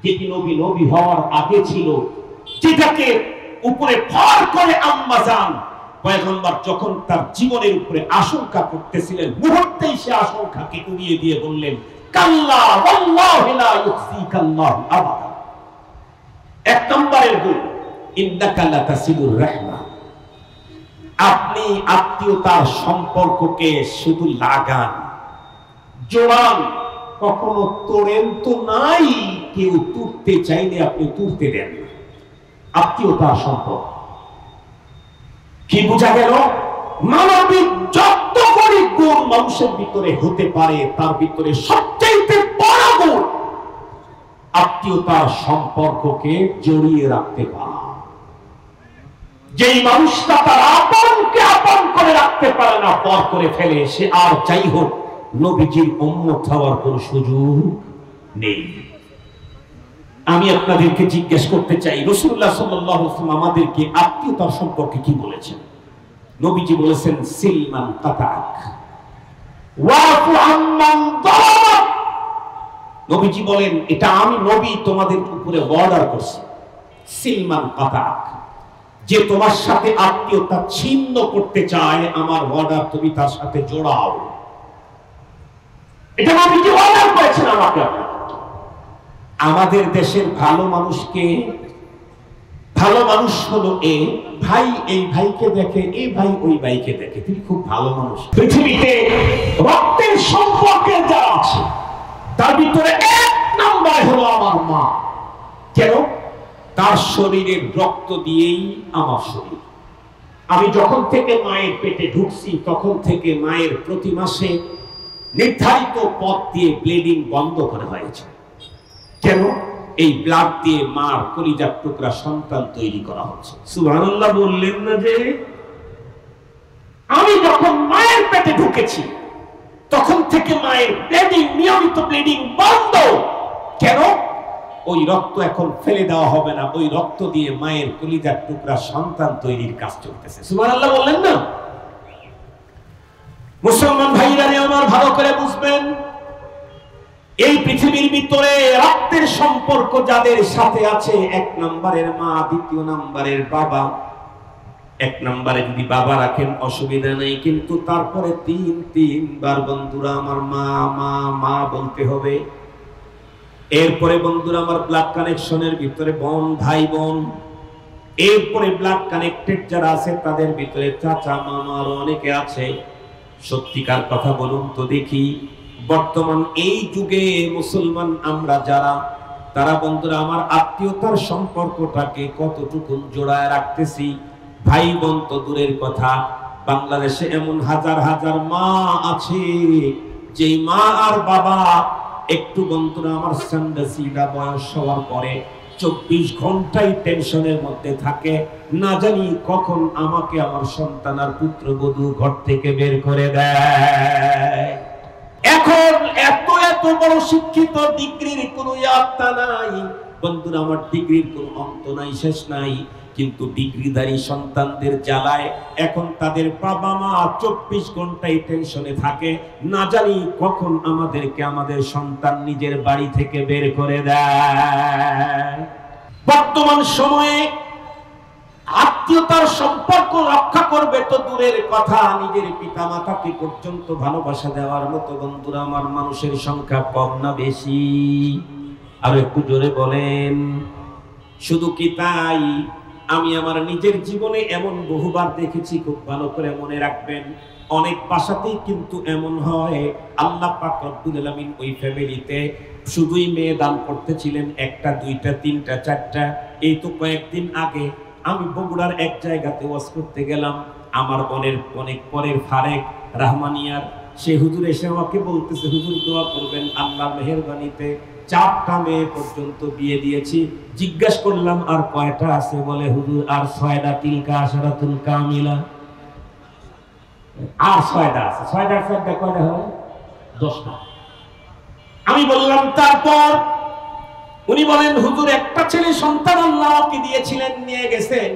যেটি নবী নবী হওয়ার আগে ছিল, যেটাকে উপরে ভর করে আম্মা জান পয়গম্বর যখন তার জীবনের উপরে আশঙ্কা করতেছিলেন, মুহূর্তেই সে আশঙ্কাকে উড়িয়ে দিয়ে বললেন, কাল্লা ওয়াল্লাহি লা ইউখজিকাল্লাহু আবাদা। এক নম্বরের গুণ, ইন্নাকা লাতাসিলুর রাহমা। আপনি আত্মীয়তার সম্পর্ককে শুধু লাগান, জোড়ান, কখনো তোড়েন তো নাই। কেউ তুলতে চাইলে আপনি তুলতে দেন না। আত্মীয়তার সম্পর্ক কি বোঝা গেল? মানবিক যত গরিব গুণ মানুষের ভিতরে হতে পারে, তার ভিতরে সবচেয়ে বড় গুণ আত্মীয়তার সম্পর্ককে জড়িয়ে রাখতে পারা। যেই মানুষটা তার আপনকে আপন করে রাখতে পারে না, পর করে ফেলে, সে আর যাই হোক নবীজির উম্মত হওয়ার কোন সুযোগ নেই। আমি আপনাদেরকে জিজ্ঞেস করতে চাই, রাসূলুল্লাহ সাল্লাল্লাহু আলাইহি ওয়াসাল্লাম আমাদেরকে আত্মীয়তার সম্পর্কে কি বলেছেন? নবীজি বলেছেন, সিলমান কাতাক ওয়াফু আম্মান যালামাক। নবীজি বলেন, এটা আমি নবী তোমাদের উপরে অর্ডার করছি। সিলমান কাতাক, যে তোমার সাথে আত্মীয়তা ছিন্ন করতে চায়, আমার অর্ডার তুমি তার সাথে জোড়াও। এটা নবীজি অর্ডার করেছেন আমাকে। আমাদের দেশের ভালো মানুষকে, ভালো মানুষ হলো এ ভাই এই ভাইকে দেখে, এই ভাই ওই ভাইকে দেখে, তিনি খুব ভালো মানুষ। পৃথিবীতে রক্তের সম্পর্কের যারা আছে তার ভিতরে এক নাম্বার হলো আমার মা। কেন? তার শরীরের রক্ত দিয়েই আমার শরীর। আমি যখন থেকে মায়ের পেটে ঢুকছি তখন থেকে মায়ের প্রতি মাসে নির্ধারিত পথ দিয়ে ব্লিডিং বন্ধ করা হয়েছে। কেন? এই ব্লাড দিয়ে মার কলিজার টুকরা সন্তান তৈরি করা হচ্ছে। সুবহানাল্লাহ বললেন না? যে আমি যখন মায়ের পেটে ঢুকেছি তখন থেকে মায়ের ব্লিডিং, নিয়মিত ব্লিডিং বন্ধ। কেন? ওই রক্ত এখন ফেলে দেওয়া হবে না, ওই রক্ত দিয়ে মায়ের কলিজার টুকরা সন্তান তৈরির কাজ চলতেছে। সুবহানাল্লাহ বললেন না? মুসলমান ভাইরা আমার ভালো করে বুঝবেন, এই পৃথিবীর ভিতরে রক্তের সম্পর্ক যাদের সাথে আছে, এক নম্বরের মা, দ্বিতীয় নম্বরের বাবা। এক নম্বরে যদি বাবা রাখেন অসুবিধা নেই, কিন্তু তারপরে তিনবার বন্ধুরা আমার মা মা মা বলতে হবে। এরপরে বন্ধুরা আমার ব্লাড কানেকশনের ভিতরে বোন, ভাই বোন। এরপরে ব্লাড কানেক্টেড যারা আছে তাদের ভিতরে চাচা মামা আরো অনেকে আছে। সত্যিকার কথা বলুন তো দেখি, বর্তমান এই যুগে মুসলমান আমরা যারা, তারা বন্ধুরা আমার আত্মীয়তার সম্পর্কটাকে কতটুকু জোড়ায় রাখতেছি? ভাই বোন তো দূরের কথা, বাংলাদেশে এমন হাজার হাজার মা আছে যেই মা আর বাবা একটু বন্ধুরা আমার সন্ন্যাসীরা বয়স হওয়ার পরে 24 ঘন্টাই টেনশনের মধ্যে থাকে, না জানি কখন আমাকে আমার সন্তান আর পুত্রবধূ ঘর থেকে বের করে দেয়। এখন এত এত বড় শিক্ষিত, ডিগ্রির কোনো ইয়াত্তা নাই বন্ধুরা আমার, ডিগ্রির কোনো অন্ত নাই, শেষ নাই। কিন্তু ডিগ্রিধারী সন্তানদের জ্বালায় এখন তাদের বাবা মা 24 ঘন্টাই টেনশনে থাকে, না জানি কখন আমাদেরকে আমাদের সন্তান নিজের বাড়ি থেকে বের করে দেয়। বর্তমান সময়ে আত্মীয়তার সম্পর্ক রক্ষা করবে তো দূরের কথা, নিজের পিতা মাতাকে পর্যন্ত ভালোবাসা দেওয়ার মতো বন্ধুরা আমার মানুষের সংখ্যা কম না বেশি? আর একটু জোরে বলেন। শুধু কি তাই? আমি আমার নিজের জীবনে এমন বহুবার দেখেছি, খুব ভালো করে মনে রাখবেন। অনেক বাসাতেই কিন্তু এমন হয়, আল্লাহ পাক রব্বুল আলামিন ওই ফ্যামিলিতে শুধুই মেয়ে দান করতেছিলেন, একটা দুইটা তিনটা চারটা। এই তো কয়েকদিন আগে আমি বগুড়ার এক জায়গাতে ওয়াজ করতে গেলাম, আমার বোনের অনেক পরের ফারেক রাহমানিয়ার সে হুজুর এসে আমাকে বলতেছে, হুজুর দোয়া করবেন, আল্লাহ মেহেরবানিতে 4টা মেয়ে পর্যন্ত বিয়ে দিয়েছি। জিজ্ঞাসা করলাম আর কয়টা আছে? বলে হুজুর আর 6টা, তিলকা আশরাতুল কামিলা, আর 6টা আছে। 6টা 6টা কয়টা হয়? 10টা। আমি বললাম তারপর? উনি বলেন, হুজুর একটা ছেলে সন্তান আল্লাহ আমাকে দিয়েছিলেন, নিয়ে গেছেন।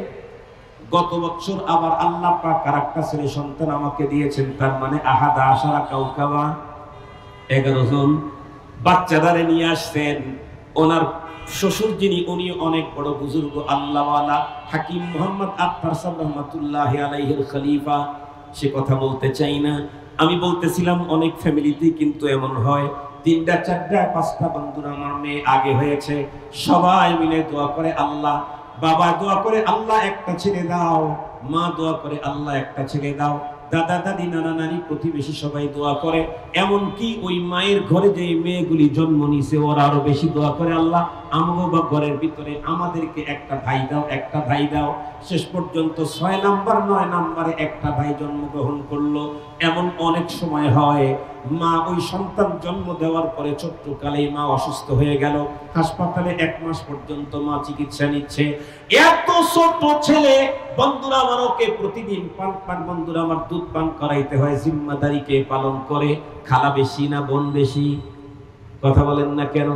গত বছর আবার আল্লাহ পাক আরেকটা ছেলে সন্তান আমাকে দিয়েছেন, তার মানে আহাদা আশারা কাউকাবা 11 জন বাচ্চাদারে নিয়ে আসছেন। ওনার শ্বশুর যিনি উনি অনেক বড় বুজুর্গ আল্লাহওয়ালা হাকিম মোহাম্মদ আত্তার সাহেব রহমাতুল্লাহি আলাইহির খলিফা। সে কথা বলতে চাই না। আমি বলতেছিলাম অনেক ফ্যামিলিতে কিন্তু এমন হয়, 3টা 4টা 5টা বন্ধুরা আমার মেয়ে আগে হয়েছে, সবাই মিলে দোয়া করে আল্লাহ, বাবা দোয়া করে আল্লাহ একটা ছেলে দাও, মা দোয়া করে আল্লাহ একটা ছেলে দাও, দাদা দাদি নানা নানি প্রতিবেশী সবাই দোয়া করে। এমনকি ওই মায়ের ঘরে যে মেয়েগুলি জন্ম নিছে ওরা আরো বেশি দোয়া করে, আল্লাহ আমগো বা ঘরের ভিতরে আমাদেরকে একটা ভাই দাও, একটা ভাই দাও। শেষ পর্যন্ত 6 নাম্বার 9 নাম্বারে একটা ভাই জন্মগ্রহণ করলো। এমন অনেক সময় হয় মা ওই সন্তান জন্ম দেওয়ার পরে ছোট্টকালেই মা অসুস্থ হয়ে গেল, হাসপাতালে 1 মাস পর্যন্ত মা চিকিৎসা নিচ্ছে। এত ছোট ছেলে বন্ধুরা আমার, ওকে প্রতিদিন পান বন্ধুরা আমার দুধ পান করাইতে হয়, জিম্মাদারি কে পালন করে? খালা বেশি না বোন বেশি? কথা বলেন না কেন?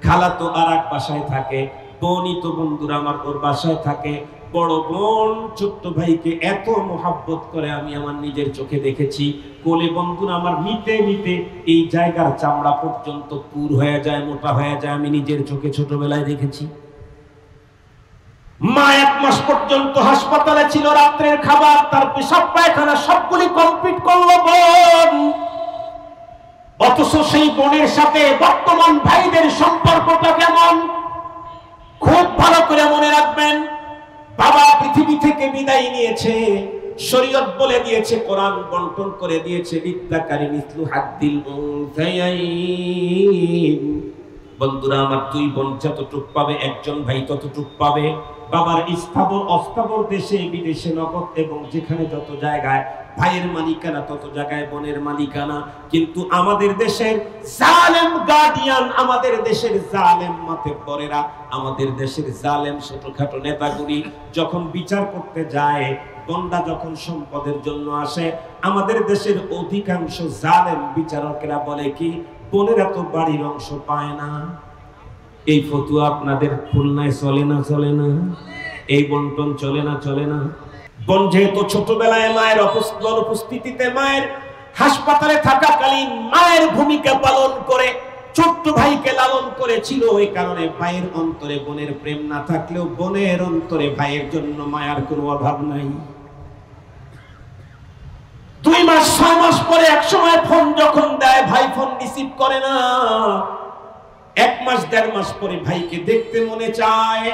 খালা তো আর এক বাসায় থাকে, বোনই তো বন্ধুরা আমার ওর বাসায় থাকে। বড় বোন ছোট্ট ভাইকে এত মোহাব্বত করে আমি আমার নিজের চোখে দেখেছি। কোলে বন্ধুরা আমার নিতে নিতে এই জায়গার চামড়া পর্যন্ত পুর হয়ে যায়, মোটা হয়ে যায়, আমি নিজের চোখে ছোটবেলায় দেখেছি। মা 1 মাস পর্যন্ত হাসপাতালে ছিল, রাত্রের খাবার তার পেশাব পায়খানা সবগুলি কমপ্লিট করলো বোন। অথচ সেই বোনের সাথে বর্তমান ভাইদের সম্পর্কটা কেমন খুব ভালো করে মনে রাখবেন। বাবা পৃথিবী থেকে বিদায় নিয়েছে, শরীয়ত বলে দিয়েছে, কোরআন বন্টন করে দিয়েছে, বিদ্যাকারী মিসলু হাদ্দিল উনসায়াইন। বন্ধুরা আমার, 2 বোন যতটুক পাবে, একজন ভাই ততটুক পাবে। বাবার স্থাবর অস্থাবর দেশে বিদেশে নগদ এবং যেখানে যত জায়গায় ভাইয়ের মালিকানা তত জায়গায় বোনের মালিকানা। কিন্তু আমাদের দেশের জালেম গার্ডিয়ান, আমাদের দেশের জালেম মাতব্বরেরা, আমাদের দেশের জালেম ছোটখাটো নেতাগুলি যখন বিচার করতে যায়, বন্দা যখন সম্পদের জন্য আসে, আমাদের দেশের অধিকাংশ জালেম বিচারকেরা বলে কি, বোনেরা তো বাড়ির অংশ পায় না। এই ফতুয়া আপনাদের খুলনায় চলে না? চলে না? এই বন্টন চলে না? চলে না? বোন যেহেতু ছোটবেলায় মায়ের অনুপস্থিতিতে, মায়ের হাসপাতালে থাকাকালীন মায়ের ভূমিকা পালন করে ছোট্ট ভাইকে লালন করেছিল, ওই কারণে ভাইয়ের অন্তরে বোনের প্রেম না থাকলেও বোনের অন্তরে ভাইয়ের জন্য মায়ার কোনো অভাব নাই। 2 মাস 6 মাস পরে এক সময় ফোন যখন দেয়, ভাই ফোন রিসিভ করে না। 1 মাস 1.5 মাস পরে ভাইকে দেখতে মনে চায়।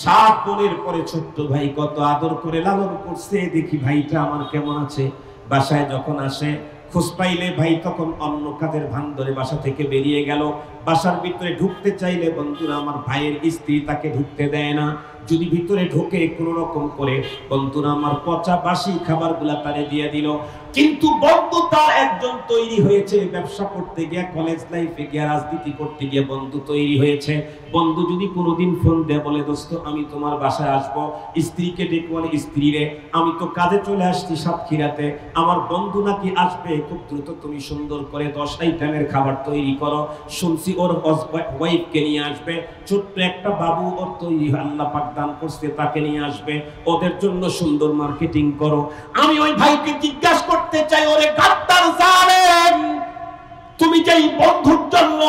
7 বোনের পরে ছোট্ট ভাই কত আদর করে লালন করছে, দেখি ভাইটা আমার কেমন আছে। বাসায় যখন আসে, খোঁজ পাইলে ভাই তখন অন্য কাজের ভান ধরে বাসা থেকে বেরিয়ে গেল। বাসার ভিতরে ঢুকতে চাইলে বন্ধুরা আমার ভাইয়ের স্ত্রী তাকে ঢুকতে দেয় না। যদি ভিতরে ঢোকে কোন রকম করে বন্ধুরা আমার পচা বাসি খাবারগুলা তারে দিয়ে দিল। কিন্তু বন্ধু তার একজন তৈরি হয়েছে, ব্যবসা করতে গিয়ে, কলেজ লাইফে গিয়ে, রাজনীতি করতে গিয়ে বন্ধু তৈরি হয়েছে। বন্ধু যদি কোনোদিন ফোন দেয়, বলে দোস্ত আমি তোমার বাসায় আসবো, স্ত্রীকে ডেকে বলে, স্ত্রী রে আমি তো কাজে চলে আসছি সাতক্ষীরাতে, আমার বন্ধু নাকি আসবে, খুব দ্রুত তুমি সুন্দর করে 10 আইটেমের খাবার তৈরি করো। শুনছি ওর ওয়াইফকে নিয়ে আসবে, ছোট্ট একটা বাবু ওর তৈরি আল্লাহ পাক দান করছে, তাকে নিয়ে আসবে, ওদের জন্য সুন্দর মার্কেটিং করো। আমি ওই ভাইকে জিজ্ঞাসা করতে চাই, ওরে গাদ্দার জালেম, তুমি যেই বন্ধুর জন্য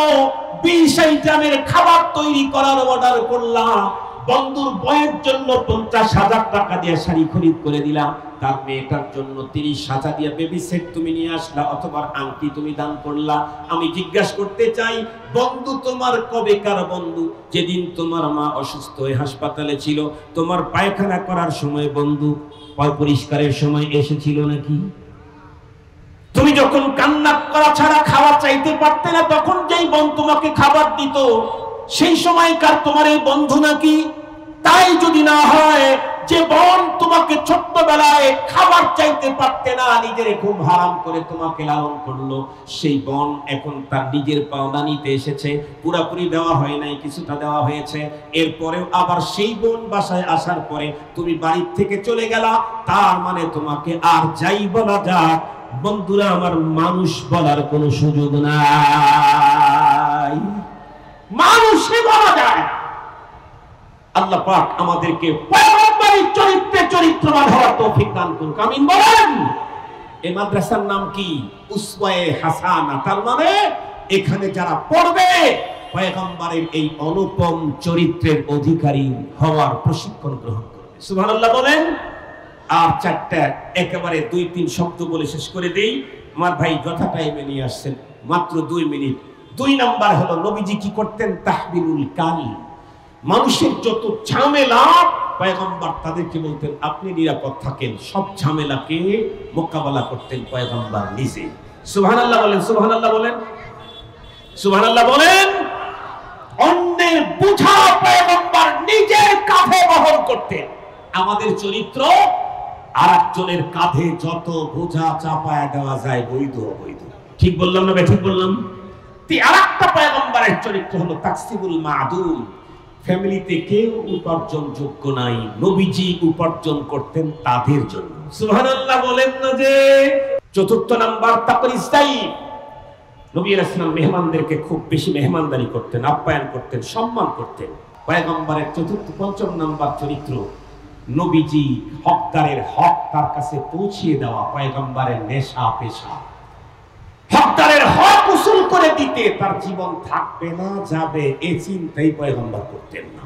20 আইটেমের খাবার তৈরি করার অর্ডার করলা, বন্ধুর বয়ের জন্য 50,000 টাকা দিয়ে শাড়ি খরিদ করে দিলাম, তার মেয়েটার জন্য 30,000 দিয়ে বেবি সেট তুমি নিয়ে আসলা, অথবা আংটি তুমি দান করলা। আমি জিজ্ঞাসা করতে চাই, বন্ধু তোমার কবেকার বন্ধু? যেদিন তোমার মা অসুস্থ হয়ে হাসপাতালে ছিল, তোমার পায়খানা করার সময় বন্ধু পরিষ্কারের সময় এসেছিল নাকি? তুমি যখন কান্না করা ছাড়া খাবার চাইতে পারতে না, তখন যেই বোন তোমাকে খাবার দিত, সেই সময়কার তোমার এই বন্ধু নাকি? তাই যদি না হয়, যে বোন তোমাকে ছোট্টবেলায় খাবার চাইতে পারতে না, নিজের ঘুম হারাম করে তোমাকে লালন করলো, সেই বোন এখন তার নিজের পাওনা নিতে এসেছে। পুরাপুরি দেওয়া হয় নাই, কিছুটা দেওয়া হয়েছে। এরপরেও আবার সেই বোন বাসায় আসার পরে তুমি বাড়ির থেকে চলে গেলা, তার মানে তোমাকে আর যাই বলা যাক বন্ধুরা আমার, মানুষ বলার কোনো সুযোগ নাই, মানুষই বলা যায়। আল্লাহ পাক আমাদেরকে পয়গম্বরের চরিত্রে চরিত্রবান হওয়ার তৌফিক দান করুন, আমিন বলেন। এই মাদ্রাসার নাম কি? উসওয়ায়ে হাসানা। তার মানে এখানে যারা পড়বে পয়গম্বরের এই অনুপম চরিত্রের অধিকারী হওয়ার প্রশিক্ষণ গ্রহণ করবে। সুবহানাল্লাহ বলেন। আর চারটা একেবারে 2-3 শব্দ বলে শেষ করে দেই। আমার ভাই যথা টাইমে নিয়ে আসছেন, মাত্র 2 মিনিট। 2 নাম্বার হলো নবীজি কি করতেন? তাহবিলুল কাল। মানুষের যত ঝামেলা পয়গম্বর তাদেরকে বলতেন আপনি নিরাপদ থাকেন। সব ঝামেলাকে মোকাবেলা করতেন পয়গম্বর নিজে। সুবহানাল্লাহ বলেন, সুবহানাল্লাহ বলেন, সুবহানাল্লাহ বলেন। অন্যের বোঝা পয়গম্বর নিজের কাঁধে বহন করতেন। আমাদের চরিত্র আরেকজনের কাঁধে যত বোঝা চাপায় দেওয়া যায় বৈধ অবৈধ। ঠিক বললাম না? ঠিক বললাম। আরেকটা পয়গম্বরের চরিত্র হলো তাকসিবুল মাদুম। ফ্যামিলিতে কেউ উপার্জন যোগ্য নাই, নবীজি উপার্জন করতেন তাদের জন্য। সুবহানাল্লাহ বলেন না যে। চতুর্থ নাম্বার তাকরিস্তাই। নবী রাসূল মেহমানদেরকে খুব বেশি মেহমানদারি করতেন, আপ্যায়ন করতেন, সম্মান করতেন। পয়গম্বরের চতুর্থ 5ম নাম্বার চরিত্র নবীজি হকদারের হক তার কাছে পৌঁছিয়ে দেওয়া পয়গম্বরের নেশা পেশা। হকদারের হক উসুল করে দিতে তার জীবন থাকবে না যাবে এই চিন্তাই পয়গম্বর করতেন না।